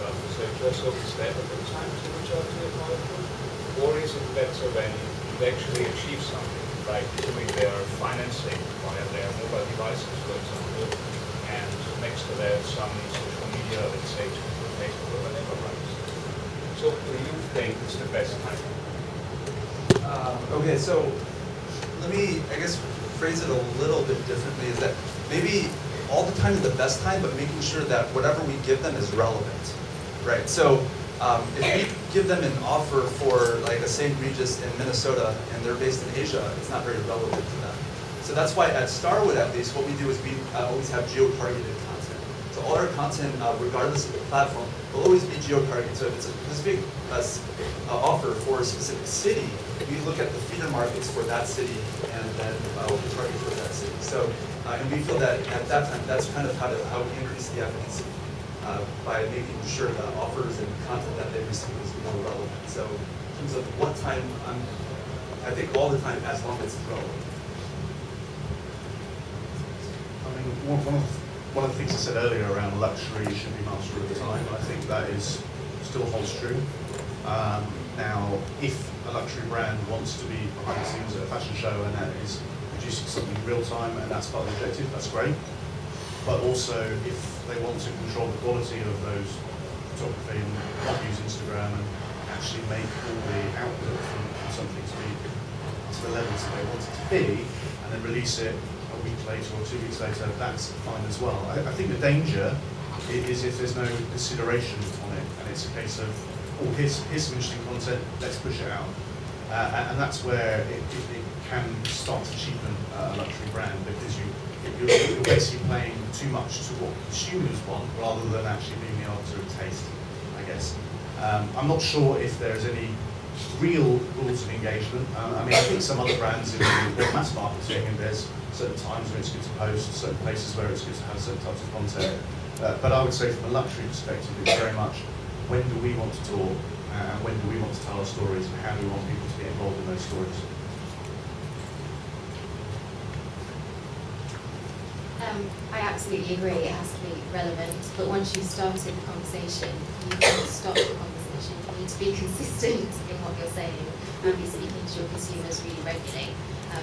researcher, so is that a good time to reach out to your molecule? Or is it better when you actually achieve something, like doing their financing via their mobile devices, for example, and next to that some social media, let's say, to Facebook or whatever, right? So do you think it's the best time? Okay, so let me, I guess, phrase it a little bit differently, is that maybe all the time is the best time, but making sure that whatever we give them is relevant, right? So if we give them an offer for like a St. Regis in Minnesota and they're based in Asia, it's not very relevant to them. So that's why at Starwood, at least, what we do is we always have geo-targeted content. So all our content, regardless of the platform, will always be geo-targeted. So if it's a specific offer for a specific city, we look at the feeder markets for that city and then we target for that city. So, and we feel that at that time, that's kind of how we increase the efficacy by making sure that offers and content that they receive is more relevant. So in terms of what time, I think all the time, as long as it's relevant. I mean, one of the things I said earlier around luxury should be master of the time, I think that is still holds true. Now, if a luxury brand wants to be behind the scenes at a fashion show and that is producing something in real time and that's part of the objective, that's great. But also, if they want to control the quality of those photography and not use Instagram and actually make all the output from something to be to the levels that they want it to be, and then release it a week later or 2 weeks later, that's fine as well. I think the danger is if there's no consideration on it, and it's a case of, oh, here's some interesting content, let's push it out. And that's where it can start to cheapen a luxury brand, because you're basically playing too much to what consumers want rather than actually being the arbiter of taste, I guess. I'm not sure if there's any real rules of engagement. I mean, I think some other brands in mass marketing, and there's certain times where it's good to post, certain places where it's good to have certain types of content. But I would say from a luxury perspective, it's very much when do we want to talk, and when do we want to tell our stories, and how do we want people to get involved in those stories. I absolutely agree, it has to be relevant, but once you've started the conversation, you can't stop the conversation. You need to be consistent in what you're saying and be speaking to your consumers really regularly.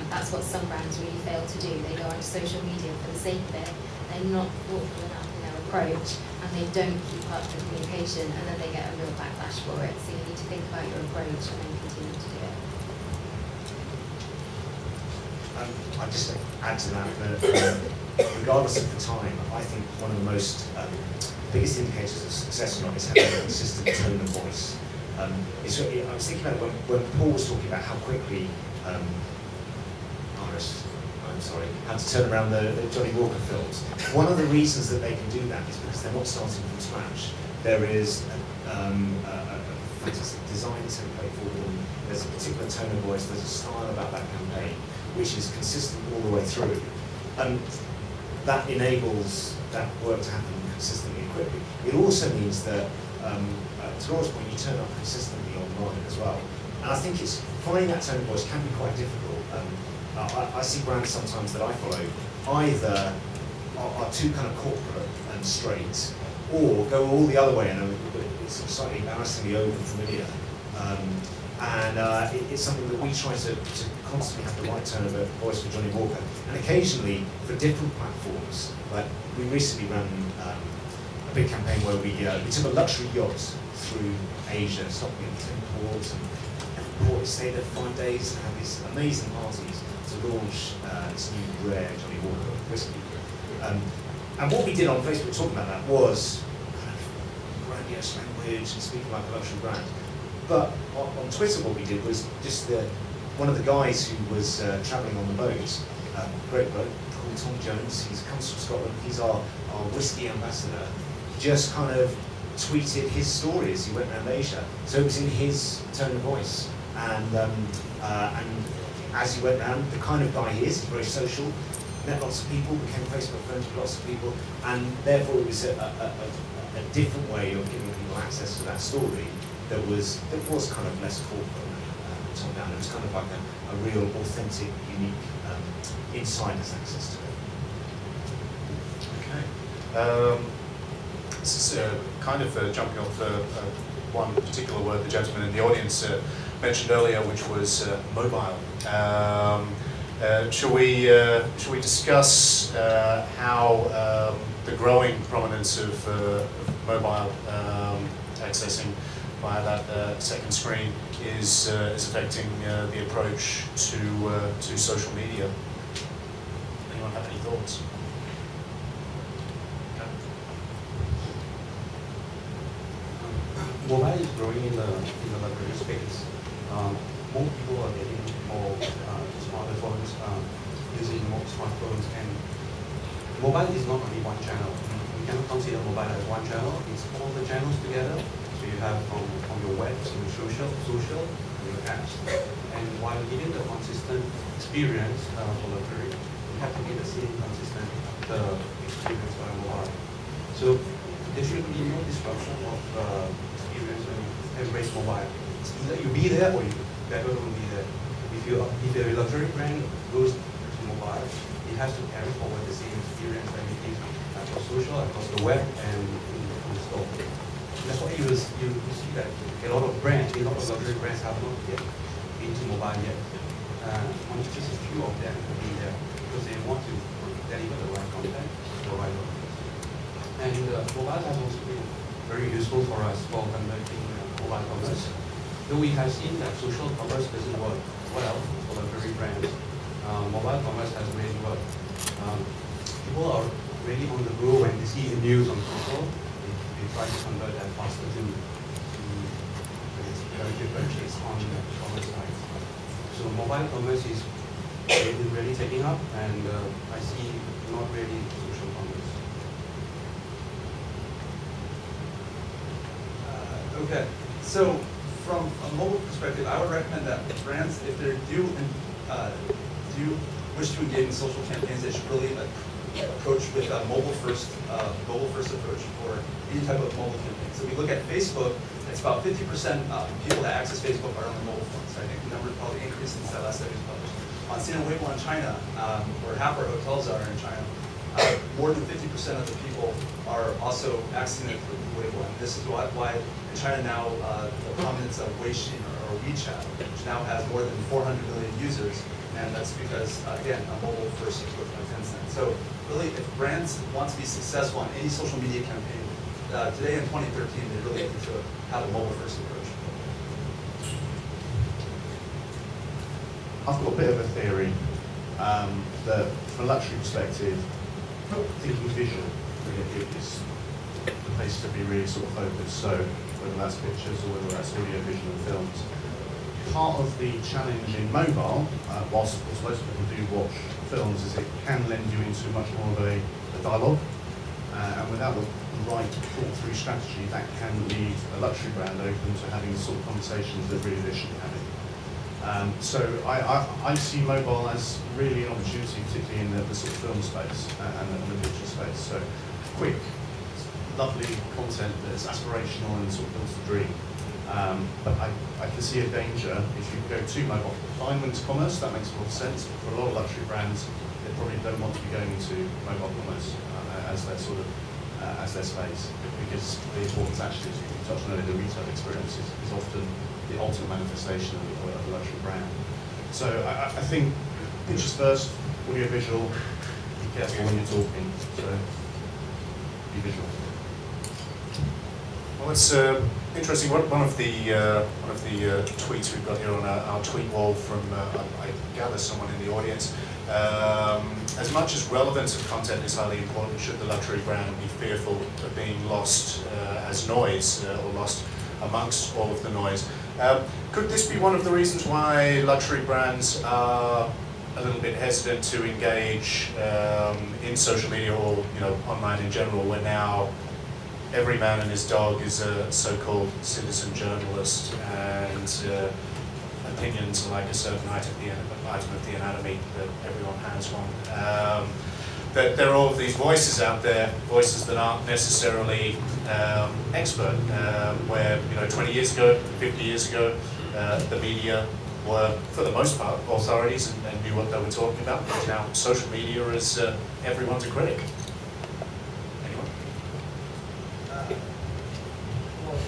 That's what some brands really fail to do. They go onto social media for the sake of it, they're not thoughtful enough in their approach, and they don't keep up the communication, and then they get a real backlash for it. So you need to think about your approach and then continue to do it. I'd just add to that, regardless of the time, I think one of the most biggest indicators of success or not is having a consistent tone of voice. I was thinking about when Paul was talking about how quickly had to turn around the Johnny Walker films. One of the reasons that they can do that is because they're not starting from scratch. There is a fantastic design template for them. There's a particular tone of voice. There's a style about that campaign which is consistent all the way through. And that enables that work to happen consistently and quickly. It also means that, to Laura's point, you turn up consistently online as well. And I think it's finding that tone of voice can be quite difficult. I see brands sometimes that I follow either are too kind of corporate and straight, or go all the other way and it's slightly embarrassingly over-familiar. It's something that we try to constantly have the right tone of voice for Johnny Walker. And occasionally, for different platforms, like we recently ran a big campaign where we took a luxury yacht through Asia, stopping in 10 ports, and every port we stayed there for 5 days and had these amazing parties to launch this new rare Johnny Walker whiskey. And what we did on Facebook talking about that was kind of grandiose language and speaking like a luxury brand. But on Twitter, what we did was just one of the guys who was travelling on the boat, great bloke called Tom Jones. He comes from Scotland. He's our whiskey ambassador. Just kind of tweeted his story as he went around Asia. So it was in his tone of voice, and as he went around, the kind of guy he is, he's very social. Met lots of people, became Facebook friends with lots of people, and therefore it was a different way of giving people access to that story that was kind of less corporate, top down. It was kind of like a real, authentic, unique insider's access to it. Okay. This is kind of jumping off one particular word the gentleman in the audience mentioned earlier, which was mobile. Shall we discuss how the growing prominence of mobile accessing via that second screen is affecting the approach to social media? Anyone have any thoughts? Mobile is growing in the luxury space. More people are getting more smartphones, using more smartphones, and mobile is not only one channel. We cannot consider mobile as one channel. It's all the channels together. So you have from your web to social, and your apps. And while giving the consistent experience for luxury, you have to give the same consistent experience for mobile. So there should be no disruption of experience when you embrace mobile. It's either you be there or you better don't be there. If a luxury brand goes to mobile, it has to carry forward the same experience that it gives across social, across the web, and in the store. That's why you see that a lot of luxury brands have not yet been to mobile yet. Only just a few of them have been there because they want to deliver the right content to the right audience. And mobile has also been very useful for us for conducting mobile commerce. Though we have seen that social commerce doesn't work well for luxury brands, mobile commerce has really worked. People are really on the go when they see the news on social. They try to convert that faster to purchase on the commerce side. So mobile commerce is really taking up, and I see not really social commerce. Okay, so from a mobile perspective, I would recommend that brands, if they do wish to engage in social campaigns, they should really approach with a mobile first approach for any type of mobile campaign. So if we look at Facebook, it's about 50% people that access Facebook are on their mobile phones. So I think the number probably increased since that last study was published. On Stienberg in China, where half our hotels are in China, more than 50% of the people are also accessing it through Weibo. And this is why in China now the prominence of Weixin or WeChat, which now has more than 400 million users, and that's because, again, a mobile-first approach by Tencent. So really, if brands want to be successful on any social media campaign, today in 2013, they really need to have a mobile-first approach. I've got a bit of a theory that, from a luxury perspective, thinking visual really is the place to be really sort of focused. So whether that's pictures or whether that's audio, visual, and films. Part of the challenge in mobile, whilst of course most people do watch films, is it can lend you into much more of a dialogue, and without the right thought-through strategy, that can leave a luxury brand open to having the sort of conversations that really they should be having. So I see mobile as really an opportunity, particularly in the sort of film space and the picture space. So quick, lovely content that's aspirational and sort of builds the dream. But I can see a danger if you go too mobile. Fine when it's commerce, that makes a lot of sense. But for a lot of luxury brands, they probably don't want to be going into mobile commerce as their sort of as their space, because the importance actually, as we touched on earlier, the retail experience is often the ultimate manifestation of a luxury brand. So I think pictures first, audio visual. Be careful when you're talking. So be visual. Well, it's interesting. One of the tweets we've got here on our tweet wall from I gather someone in the audience. As much as relevance of content is highly important, should the luxury brand be fearful of being lost as noise or lost amongst all of the noise? Could this be one of the reasons why luxury brands are a little bit hesitant to engage in social media or online in general, where now every man and his dog is a so-called citizen journalist, and opinions are like a certain item of the anatomy, that everyone has one. That there are all of these voices out there, voices that aren't necessarily expert, where 20 years ago, 50 years ago, the media were, for the most part, authorities and knew what they were talking about. But now social media is everyone's a critic.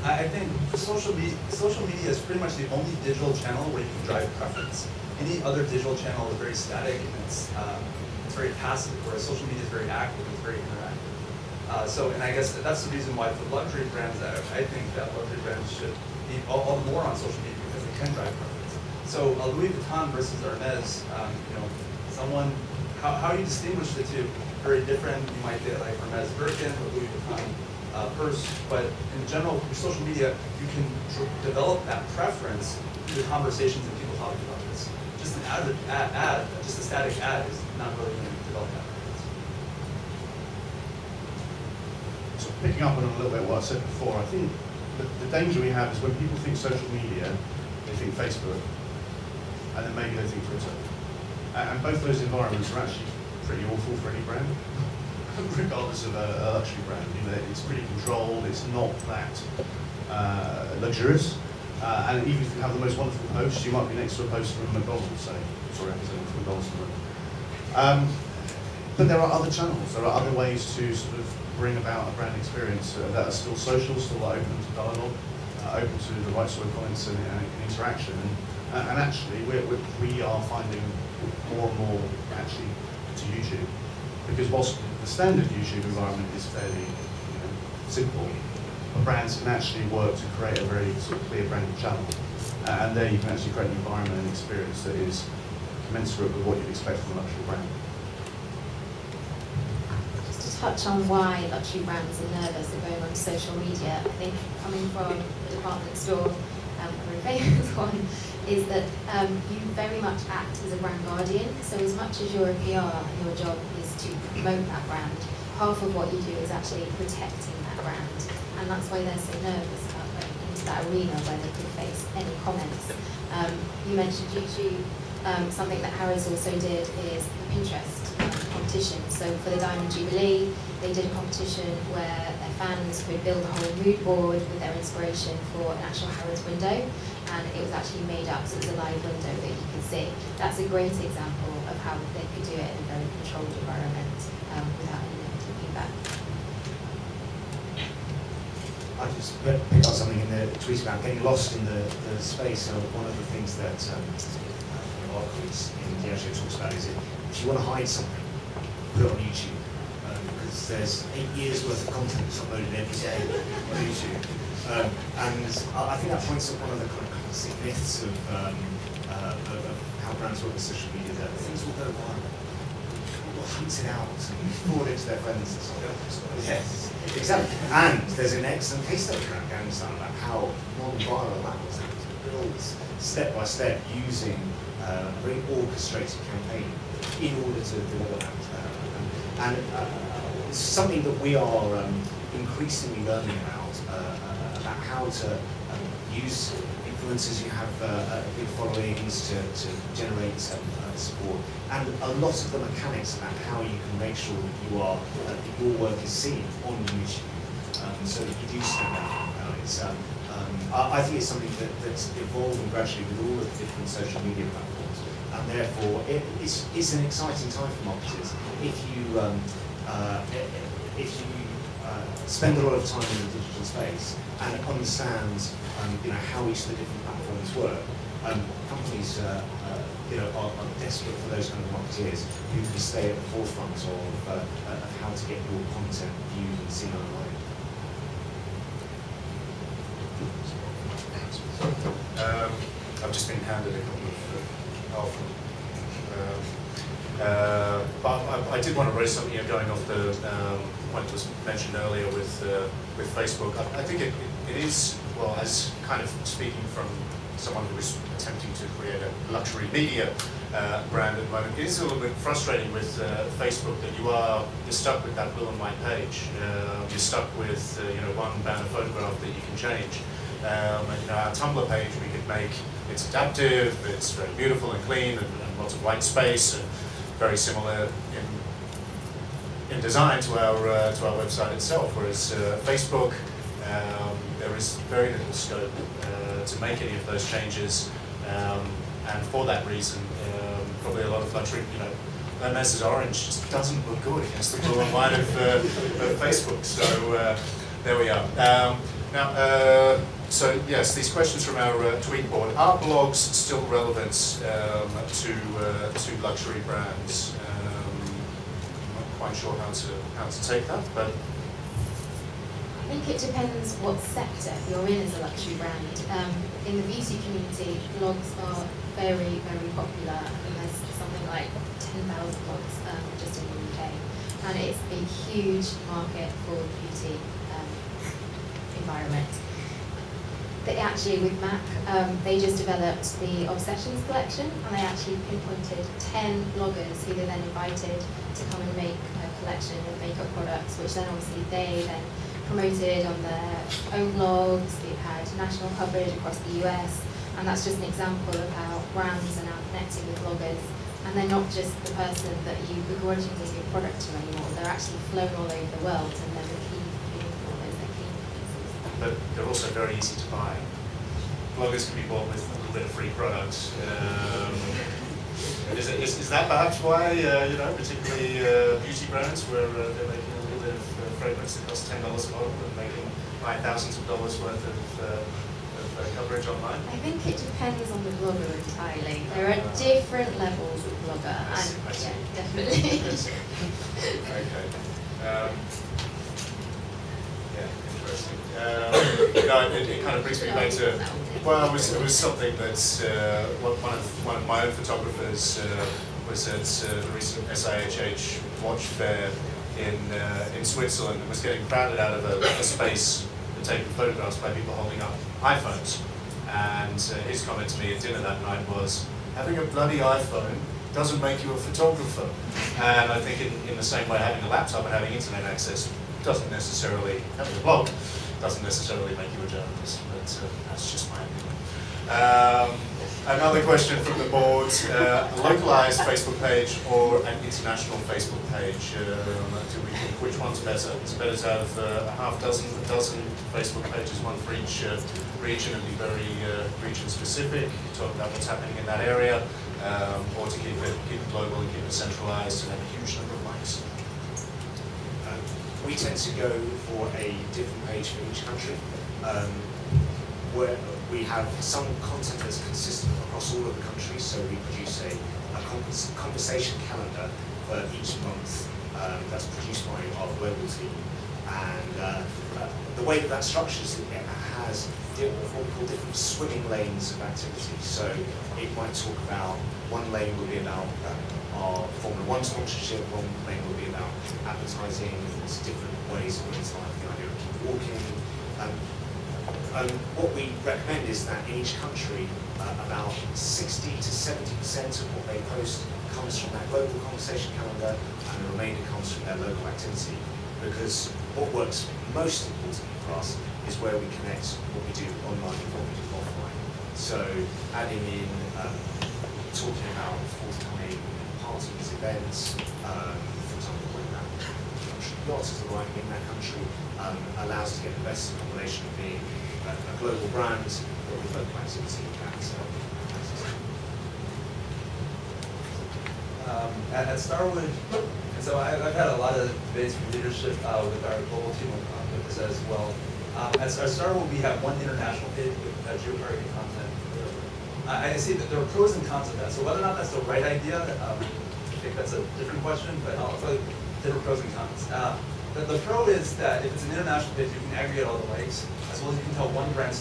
I think social media is pretty much the only digital channel where you can drive preference. Any other digital channel is very static and it's very passive, whereas social media is very active, it's very interactive. And I guess that's the reason why for luxury brands, I think that luxury brands should be all the more on social media because they can drive preference. So Louis Vuitton versus Hermes, how you distinguish the two, very different. You might get like Hermes Birkin or Louis Vuitton purse, but in general, through social media, you can develop that preference through the conversations that people talk about this. Just an ad, just a static ad is not really going to develop that preference. So picking up on a little bit what I said before, I think the danger we have is when people think social media, they think Facebook, and then maybe they think Twitter. And both those environments are actually pretty awful for any brand. Regardless of a luxury brand, it's pretty controlled. It's not that luxurious, and even if you have the most wonderful post, you might be next to a post from McDonald's. Sorry, from McDonald's. But there are other channels. There are other ways to sort of bring about a brand experience that are still social, still open to dialogue, open to the right sort of comments and interaction. And actually, we are finding more and more actually to YouTube. Because whilst the standard YouTube environment is fairly simple, brands can actually work to create a very sort of clear branded channel. And there you can actually create an environment and experience that is commensurate with what you'd expect from a luxury brand. Just to touch on why luxury brands are nervous of going on social media, I think coming from the department store, a very famous one, is that you very much act as a brand guardian. So as much as you're a PR and your job is to promote that brand, half of what you do is actually protecting that brand. And that's why they're so nervous about going into that arena where they could face any comments. You mentioned YouTube. Something that Harrods also did is the Pinterest competition. So for the Diamond Jubilee, they did a competition where their fans could build a whole mood board with their inspiration for an actual Harrods window. And it was actually made up, so it was a live window that you could see. That's a great example of how they could do it in a very controlled environment without any negative feedback. I just picked up something in the tweet about getting lost in the space. So one of the things that our colleagues in the show talks about is if you want to hide something, put it on YouTube. Because there's 8 years worth of content that's uploaded every day on YouTube. And I think that points up one of the kind of classic myths of how brands work with social media, that things will go viral. People will hunt it out and forward it to their friends and so on. Yes, exactly. And there's an excellent case study around Afghanistan about how non-viral that was built step by step using a very orchestrated campaign in order to deliver that. And it's something that we are increasingly learning about how to use influencers who have big followings to generate support, and a lot of the mechanics about how you can make sure that that your work is seen on YouTube, so that you do stand out. I think it's something that's evolving gradually with all of the different social media platforms, and therefore it's an exciting time for marketers if you spend a lot of time in the digital space and understand how each of the different platforms work. Companies are desperate for those kind of marketeers who can stay at the forefront of how to get your content viewed and seen online. I've just been handed a couple of but I did want to raise something going off the point that was mentioned earlier with Facebook. I think it is, well, as kind of speaking from someone who is attempting to create a luxury media brand at the moment, it is a little bit frustrating with Facebook that you're stuck with that blue and white page. You're stuck with one banner photograph that you can change. Our Tumblr page we could make, it's adaptive, it's very beautiful and clean, and lots of white space, and very similar in design to our website itself. Whereas Facebook, there is very little scope to make any of those changes, and for that reason, probably a lot of luxury, Hermes's orange just doesn't look good against the blue and white of Facebook. So there we are. Now, so yes, these questions from our tweet board. Are blogs still relevant to luxury brands? I'm not quite sure how to take that, but I think it depends what sector you're in as a luxury brand. In the beauty community, blogs are very, very popular. I think there's something like 10,000 blogs just in the UK. And it's a huge market for the beauty environment. They actually, with MAC, they just developed the Obsessions collection, and they actually pinpointed 10 bloggers who they then invited to come and make a collection of makeup products, which then obviously they then promoted on their own blogs. They've had national coverage across the US, and that's just an example of how brands are now connecting with bloggers, and they're not just the person that you begrudgingly give product to anymore. They're actually flown all over the world, and they're the key informers, they're key pieces. but they're also very easy to buy. Bloggers can be bought with a little bit of free product. Is that perhaps why, particularly beauty brands, where they're making a little bit of fragrance that costs $10 a bottle and making thousands of dollars worth of coverage online? I think it depends on the blogger entirely. There are different levels of blogger, I see. yeah, definitely. Okay. Yeah, interesting. It kind of brings me back to, well, it was something that one of my own photographers was at the recent SIHH watch fair in Switzerland and was getting crowded out of a space and taking photographs by people holding up iPhones. And his comment to me at dinner that night was, having a bloody iPhone doesn't make you a photographer. And I think in the same way, having a laptop and having internet access doesn't necessarily, having a blog doesn't necessarily make you a journalist, but that's just my opinion. Another question from the board, a localized Facebook page or an international Facebook page? Do we think which one's better? Is it better to have a dozen Facebook pages, one for each region and be very region specific, talk about what's happening in that area, or to keep it global and keep it centralized and have a huge number of likes? We tend to go for a different page for each country, where we have some content that's consistent across all of the countries, so we produce a conversation calendar for each month that's produced by our global team. And the way that structures it has what we call different swimming lanes of activity. So it might talk about, one lane will be about our Formula 1 sponsorship, one lane will be about advertising, it's different ways of it's like the idea of keep walking. What we recommend is that in each country, about 60 to 70% of what they post comes from that global conversation calendar, and the remainder comes from their local activity. Because what works most importantly for us is where we connect what we do online and what we do offline. So adding in, talking about forthcoming parties, events, for example, when that yacht is arriving in that country, allows us to get the best combination of being a global brand or with local activity at Starwood, and so I've had a lot of debates with leadership with our global team with this as well. At Starwood, we have one international page with geo-targeted content. I see that there are pros and cons of that. So whether or not that's the right idea, I think that's a different question, but I'll tell you different pros and cons. The pro is that if it's an international page, you can aggregate all the likes, as well as you can tell one brand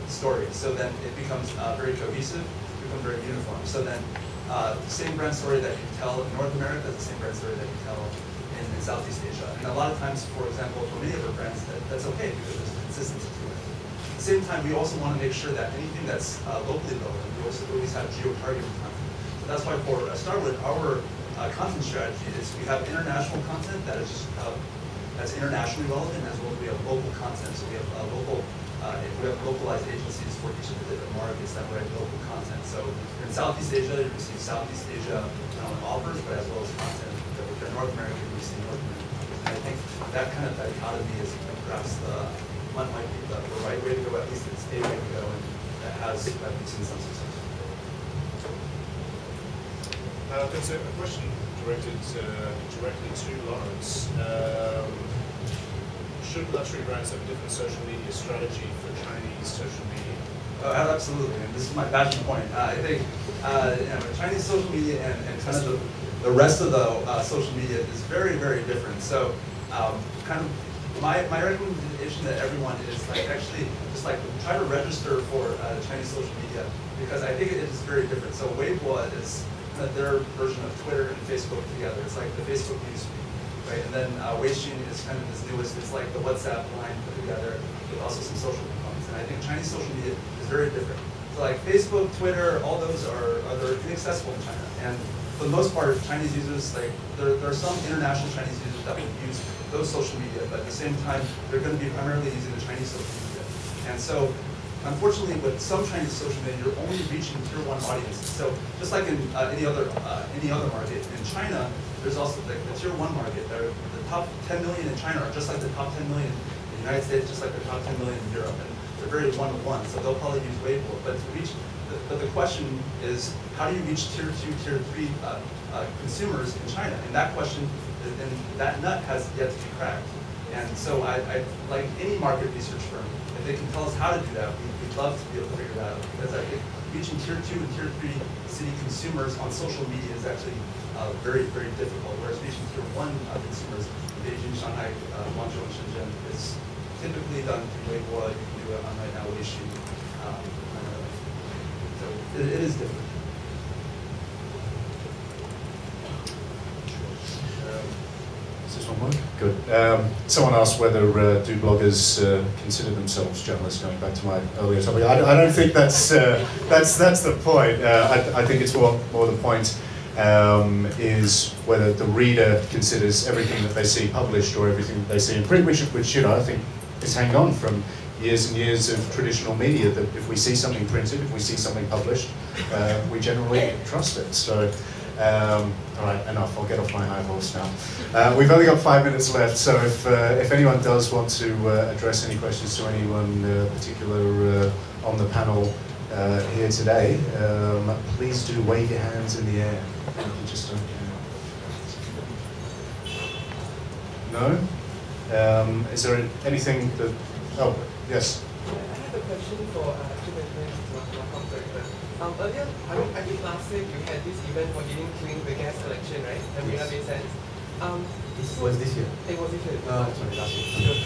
story. So then it becomes very cohesive, becomes very uniform. So then the same brand story that you tell in North America is the same brand story that you tell in Southeast Asia. And a lot of times, for example, for many of our brands, that's okay because there's consistency to it. At the same time, we also want to make sure that anything that's locally relevant, we also always have geo-targeted content. So that's why for Starwood, our content strategy is we have international content that is just that's internationally relevant, as well as we have local content. So we have localized agencies for each of the different markets that write local content. So in Southeast Asia, you receive Southeast Asia offers, but as well as content that if you're in North America, you receive North American offers. And I think that kind of dichotomy is perhaps might be the right way to go. At least it's a way to go, and that has seen some success. There's a question directed directly to Lawrence. should luxury brands have a different social media strategy for Chinese social media? Absolutely, and this is my passion point. I think Chinese social media and kind of the rest of the social media is very, very different. So kind of my recommendation to everyone is like actually just like try to register for Chinese social media, because I think it is very different. So Weibo is kind of their version of Twitter and Facebook together. It's like the Facebook newsfeed, right? And then Weixin is kind of this newest. It's like the WhatsApp line put together with also some social components. And I think Chinese social media is very different. So like Facebook, Twitter, all those they're inaccessible in China. And for the most part, Chinese users, like there are some international Chinese users that would use those social media, but at the same time, they're going to be primarily using the Chinese social media. And so, unfortunately, with some Chinese social media, you're only reaching tier 1 audiences. So just like in any other market, in China, there's also the tier 1 market. The top 10 million in China are just like the top 10 million in the United States, just like the top 10 million in Europe. And they're very one-to-one, so they'll probably use Weibo. But the question is, how do you reach tier 2, tier 3 consumers in China? And that question, and that nut has yet to be cracked. And so I like any market research firm, if they can tell us how to do that, we'd love to be able to figure that out. Because I think reaching tier 2 and tier 3 city consumers on social media is actually very, very difficult. Whereas reaching tier 1 consumers, Beijing, Shanghai, Guangzhou, and Shenzhen, is typically done through Weibo. You can do it on right now, Weixin. So it is different. Is this one work? Good. Someone asked whether do bloggers consider themselves journalists. Going back to my earlier topic, I don't think that's the point. I think it's more the point is whether the reader considers everything that they see published or everything that they see in print, which I think is hanging on from years and years of traditional media, that if we see something printed, if we see something published, we generally trust it. So. All right, enough. I'll get off my high horse now. We've only got 5 minutes left, so if anyone does want to address any questions to anyone particular on the panel here today, please do wave your hands in the air. You just don't. No? Is there anything that? Oh, yes. I have a question for earlier, I think last week you had this event for giving clean the gas collection, right? And we have a sense. Was this year? It was this year. Sorry, last year.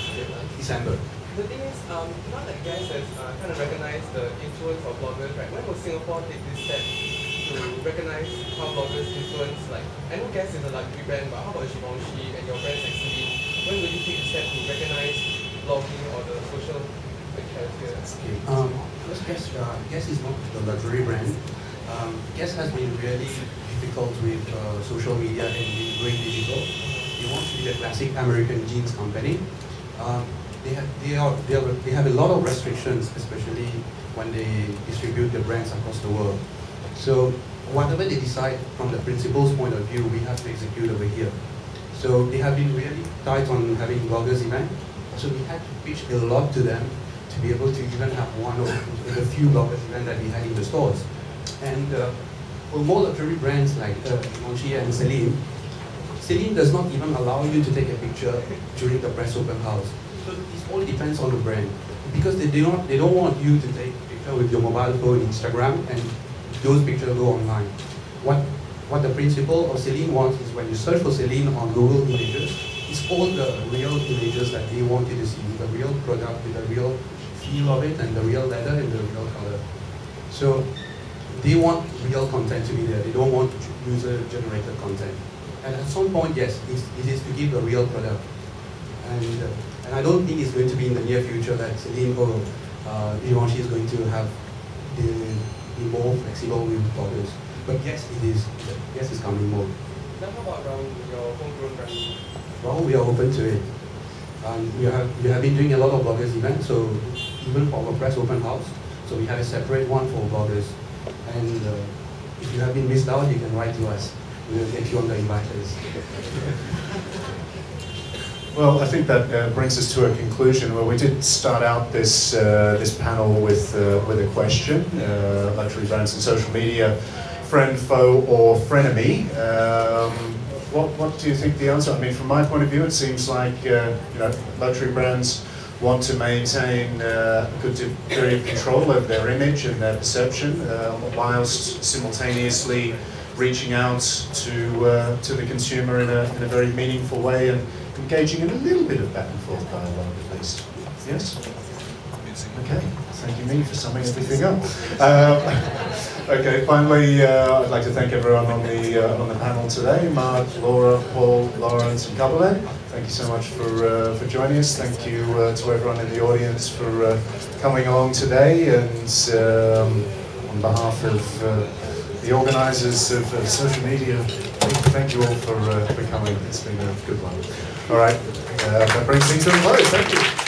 December. The thing is, now that gas has kind of recognized the influence of bloggers, right? When will Singapore take this step to recognize how bloggers influence? Like, I know gas is a luxury brand, but how about Givenchy and your brands like Celine? When will you take the step to recognize blogging or the social character? Guess is not the luxury brand. Guess has been really difficult with social media and going digital. They want to be a classic American jeans company. They have a lot of restrictions, especially when they distribute their brands across the world. So whatever they decide from the principal's point of view, we have to execute over here. So they have been really tight on having bloggers event. So we had to pitch a lot to them to be able to even have one of the few bloggers event that we had in the stores. And for more luxury brands like Givenchy and Celine, Celine does not even allow you to take a picture during the press open house. So it all depends on the brand, because they don't want you to take a picture with your mobile phone, Instagram, and those pictures go online. What the principal of Celine wants is when you search for Celine on Google Images, it's all the real images that they want you to see, the real product with the real feel of it and the real leather and the real color. So they want real content to be there. They don't want user-generated content. And at some point, yes, it is to give the real product. And I don't think it's going to be in the near future that Celine or Givenchy is going to have be more flexible with bloggers. But yes, it is. Yes, it's coming more. Now how about around your homegrown brand? Well, we are open to it. We have been doing a lot of bloggers events, so even for our press open house, so we have a separate one for bloggers. And if you have been missed out, you can write to us. We will get you on the invite list. Well, I think that brings us to a conclusion. Well, we did start out this panel with a question: luxury brands and social media, friend, foe, or frenemy? what do you think the answer? I mean, from my point of view, it seems like luxury brands want to maintain a good degree of control over their image and their perception, whilst simultaneously reaching out to the consumer in a very meaningful way and engaging in a little bit of back and forth dialogue at least. Yes? Okay, thank you, me, for summing everything up. Okay, finally, I'd like to thank everyone on the panel today: Mark, Laura, Paul, Lawrence, and Kabalen. Thank you so much for joining us. Thank you to everyone in the audience for coming along today, and on behalf of the organisers of social media, thank you all for coming. It's been a good one. All right, that brings things to a close. Thank you.